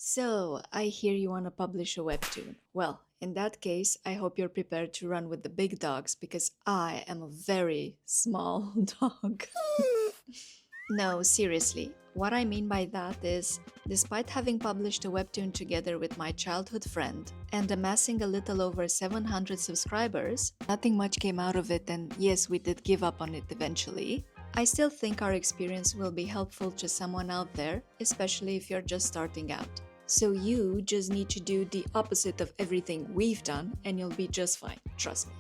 So, I hear you want to publish a webtoon. Well, in that case, I hope you're prepared to run with the big dogs because I am a very small dog. No, seriously. What I mean by that is, despite having published a webtoon together with my childhood friend and amassing a little over 700 subscribers, nothing much came out of it, and yes, we did give up on it eventually. I still think our experience will be helpful to someone out there, especially if you're just starting out. So you just need to do the opposite of everything we've done, and you'll be just fine, trust me.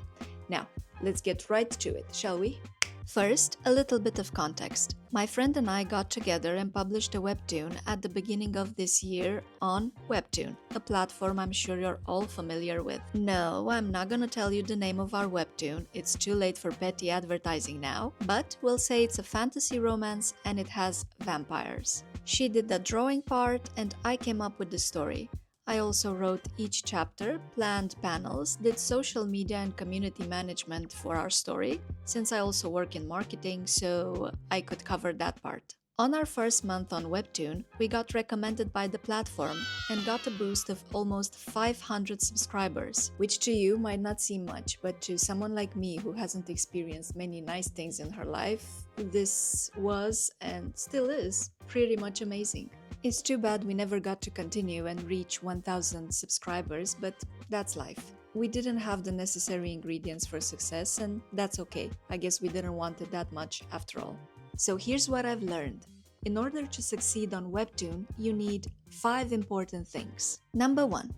Now, let's get right to it, shall we? First, a little bit of context. My friend and I got together and published a webtoon at the beginning of this year on Webtoon, a platform I'm sure you're all familiar with. No, I'm not gonna tell you the name of our webtoon, it's too late for petty advertising now, but we'll say it's a fantasy romance and it has vampires. She did the drawing part and I came up with the story. I also wrote each chapter, planned panels, did social media and community management for our story, since I also work in marketing, so I could cover that part. On our first month on Webtoon, we got recommended by the platform and got a boost of almost 500 subscribers, which to you might not seem much, but to someone like me who hasn't experienced many nice things in her life, this was and still is pretty much amazing. It's too bad we never got to continue and reach 1000 subscribers, but that's life. We didn't have the necessary ingredients for success, and that's okay. I guess we didn't want it that much after all. So here's what I've learned. In order to succeed on Webtoon, you need 5 important things. Number 1,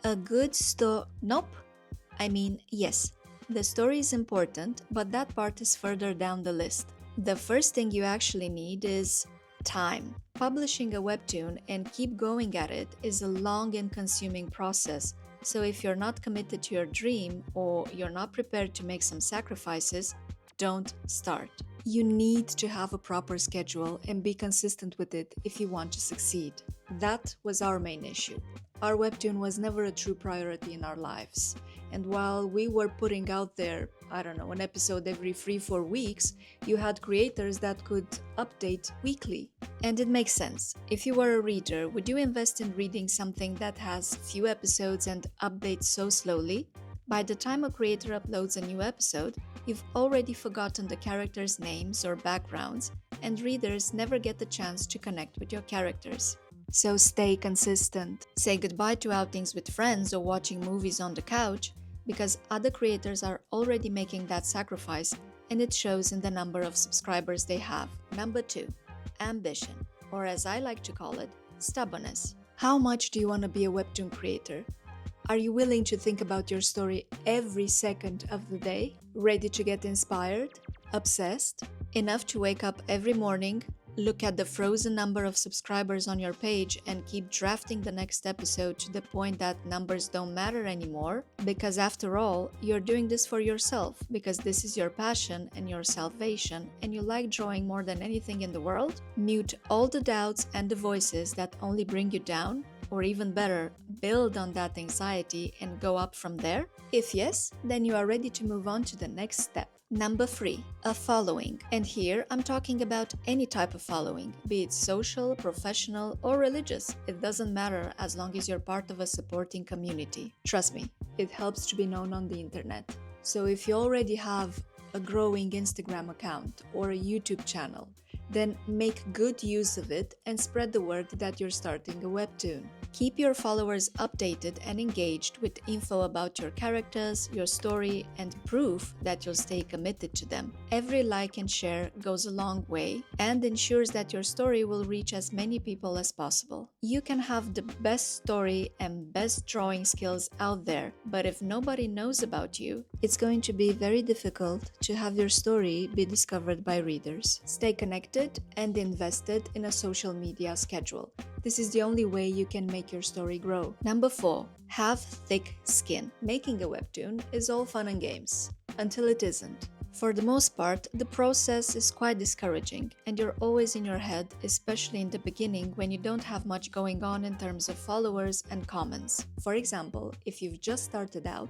a good Nope. Yes. The story is important, but that part is further down the list. The first thing you actually need is time. Publishing a webtoon and keep going at it is a long and consuming process, so if you're not committed to your dream or you're not prepared to make some sacrifices, don't start. You need to have a proper schedule and be consistent with it if you want to succeed. That was our main issue. Our webtoon was never a true priority in our lives. And while we were putting out there, an episode every 3-4 weeks, you had creators that could update weekly. And it makes sense. If you were a reader, would you invest in reading something that has few episodes and updates so slowly? By the time a creator uploads a new episode, you've already forgotten the characters' names or backgrounds, and readers never get the chance to connect with your characters. So stay consistent. Say goodbye to outings with friends or watching movies on the couch, because other creators are already making that sacrifice, and it shows in the number of subscribers they have. Number 2, ambition, or as I like to call it, stubbornness. How much do you want to be a webtoon creator? Are you willing to think about your story every second of the day? Ready to get inspired? Obsessed? Enough to wake up every morning, look at the frozen number of subscribers on your page and keep drafting the next episode to the point that numbers don't matter anymore? Because after all, you're doing this for yourself, because this is your passion and your salvation, and you like drawing more than anything in the world? Mute all the doubts and the voices that only bring you down, or even better, build on that anxiety and go up from there? If yes, then you are ready to move on to the next step. Number 3, a following. And here I'm talking about any type of following, be it social, professional, or religious. It doesn't matter as long as you're part of a supporting community. Trust me, it helps to be known on the internet. So if you already have a growing Instagram account or a YouTube channel, then make good use of it and spread the word that you're starting a webtoon. Keep your followers updated and engaged with info about your characters, your story, and proof that you'll stay committed to them. Every like and share goes a long way and ensures that your story will reach as many people as possible. You can have the best story and best drawing skills out there, but if nobody knows about you, it's going to be very difficult to have your story be discovered by readers. Stay connected and invested in a social media schedule. This is the only way you can make your story grow. Number 4, have thick skin. Making a webtoon is all fun and games, until it isn't. For the most part, the process is quite discouraging, and you're always in your head, especially in the beginning when you don't have much going on in terms of followers and comments. For example, if you've just started out,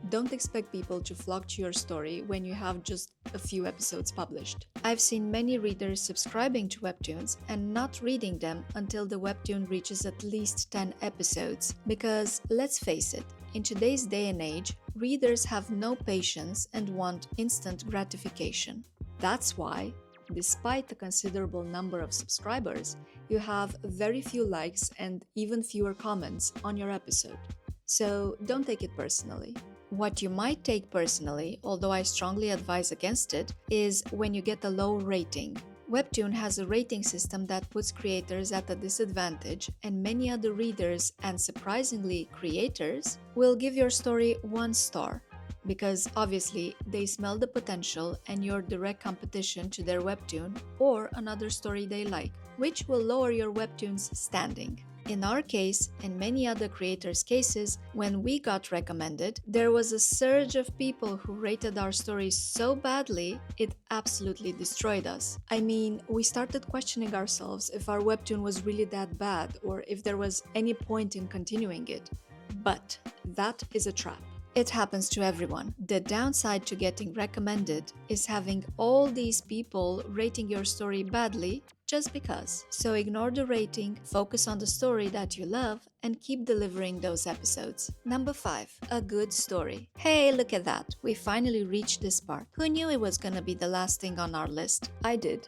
Don't expect people to flock to your story when you have just a few episodes published. I've seen many readers subscribing to webtoons and not reading them until the webtoon reaches at least 10 episodes. Because, let's face it, in today's day and age, readers have no patience and want instant gratification. That's why, despite the considerable number of subscribers, you have very few likes and even fewer comments on your episode. So don't take it personally. What you might take personally, although I strongly advise against it, is when you get a low rating. Webtoon has a rating system that puts creators at a disadvantage, and many other readers and surprisingly creators will give your story 1 star. Because obviously they smell the potential and you're direct competition to their webtoon or another story they like, which will lower your webtoon's standing. In our case, and many other creators' cases, when we got recommended, there was a surge of people who rated our stories so badly, it absolutely destroyed us. I mean, we started questioning ourselves if our webtoon was really that bad or if there was any point in continuing it. But that is a trap. It happens to everyone. The downside to getting recommended is having all these people rating your story badly just because. So ignore the rating, focus on the story that you love, and keep delivering those episodes. Number 5. A good story. Hey, look at that. We finally reached this part. Who knew it was gonna be the last thing on our list? I did.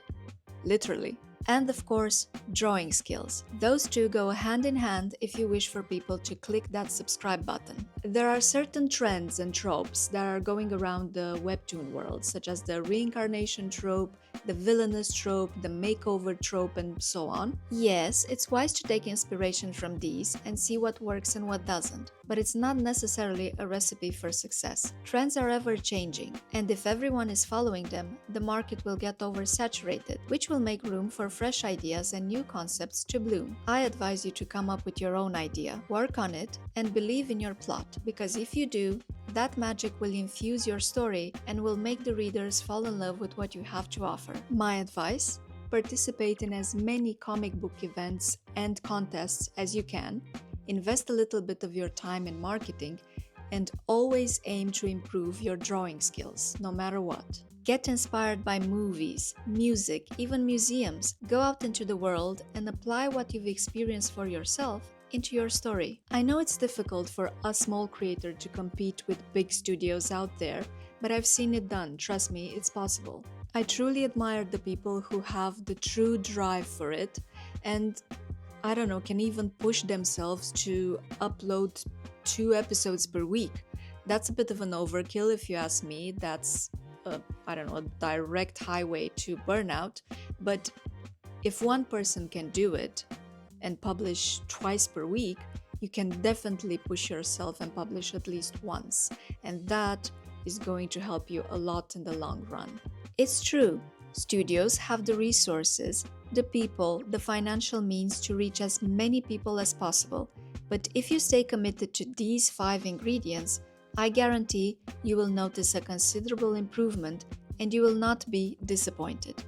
Literally. And of course, drawing skills. Those two go hand in hand if you wish for people to click that subscribe button. There are certain trends and tropes that are going around the webtoon world, such as the reincarnation trope, the villainous trope, the makeover trope, and so on. Yes, it's wise to take inspiration from these and see what works and what doesn't, but it's not necessarily a recipe for success. Trends are ever changing, and if everyone is following them, the market will get oversaturated, which will make room for fresh ideas and new concepts to bloom. I advise you to come up with your own idea, work on it, and believe in your plot, because if you do, that magic will infuse your story and will make the readers fall in love with what you have to offer. My advice? Participate in as many comic book events and contests as you can, invest a little bit of your time in marketing, and always aim to improve your drawing skills, no matter what. Get inspired by movies, music, even museums. Go out into the world and apply what you've experienced for yourself into your story. I know it's difficult for a small creator to compete with big studios out there, but I've seen it done. Trust me, it's possible. I truly admire the people who have the true drive for it and, I don't know, can even push themselves to upload 2 episodes per week. That's a bit of an overkill if you ask me. That's a direct highway to burnout. But if one person can do it and publish twice per week, you can definitely push yourself and publish at least once. And that is going to help you a lot in the long run. It's true, studios have the resources, the people, the financial means to reach as many people as possible. But if you stay committed to these 5 ingredients, I guarantee you will notice a considerable improvement and you will not be disappointed.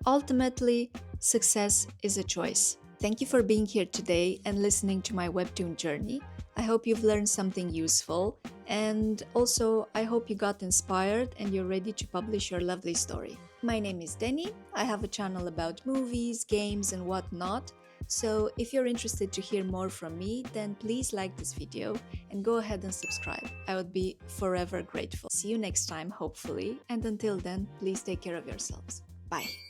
Ultimately, success is a choice. Thank you for being here today and listening to my webtoon journey. I hope you've learned something useful, and also I hope you got inspired and you're ready to publish your lovely story. My name is Denny. I have a channel about movies, games, and whatnot. So if you're interested to hear more from me, then please like this video and go ahead and subscribe. I would be forever grateful. See you next time, hopefully, and until then, please take care of yourselves. Bye.